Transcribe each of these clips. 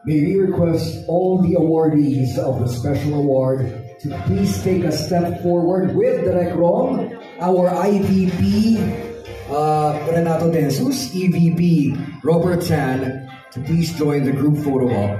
May we request all the awardees of the special award to please take a step forward with Direk Rom, our IVP Renato De Jesus, EVP Robert Tan, to please join the group photo op.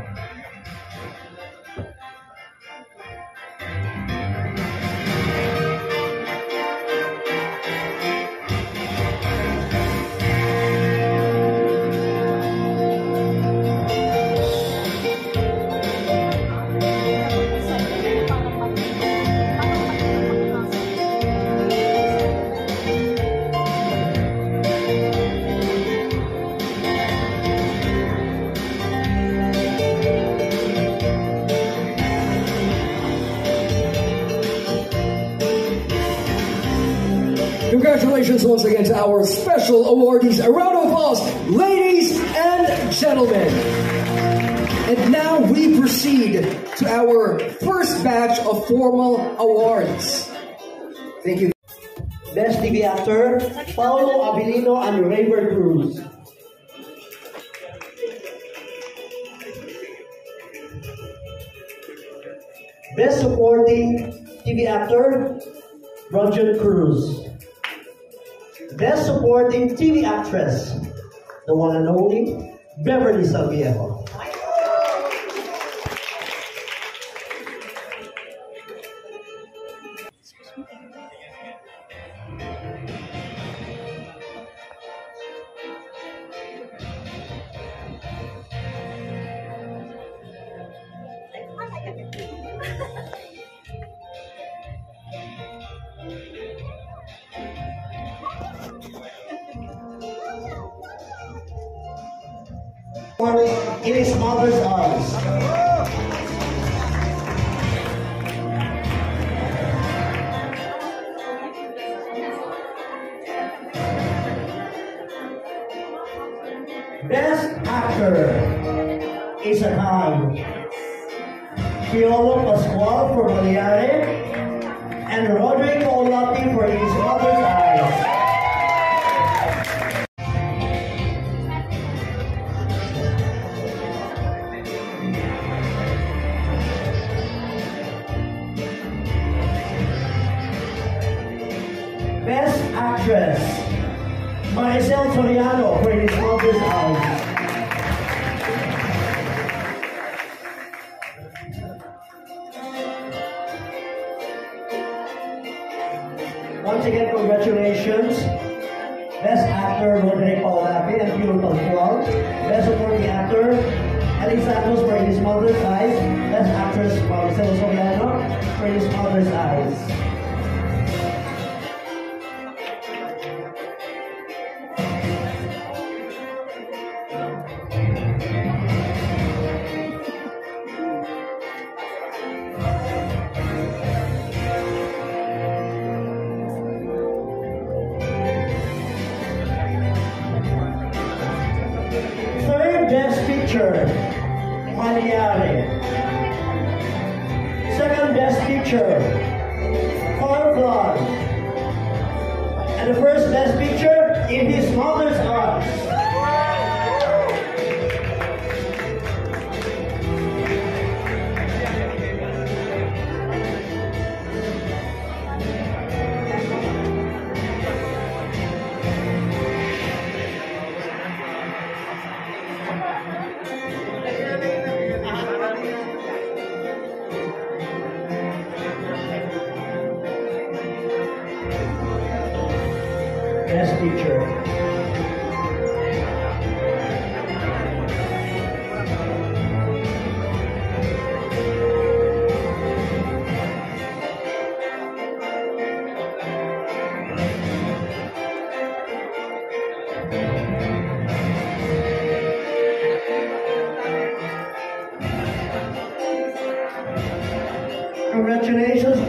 Congratulations once again to our special awardees. A round of applause, ladies and gentlemen. And now we proceed to our first batch of formal awards. Thank you. Best TV Actor, Paulo Abilino and Rayber Cruz. Best Supporting TV Actor, Roger Cruz. Best Supporting TV Actress, the one and only Beverly Salviejo. In his mother's arms. Best Actor is a tie. Piolo Pascual for Baleare and Rodrigo Olati for his mother's eyes. Best Actress, Maricel Soriano for his mother's eyes. Once again, congratulations. Best Actor, Rodrigo Paulapi and Piolo Pascual. Best Supporting Actor, Alex Santos for his mother's eyes. Best Actress, Maricel Soriano for his mother's eyes. Best Picture, Maliare. Second Best Picture, Firefly. And the first Best Picture, In His Mother's Arms. Best Picture. Congratulations,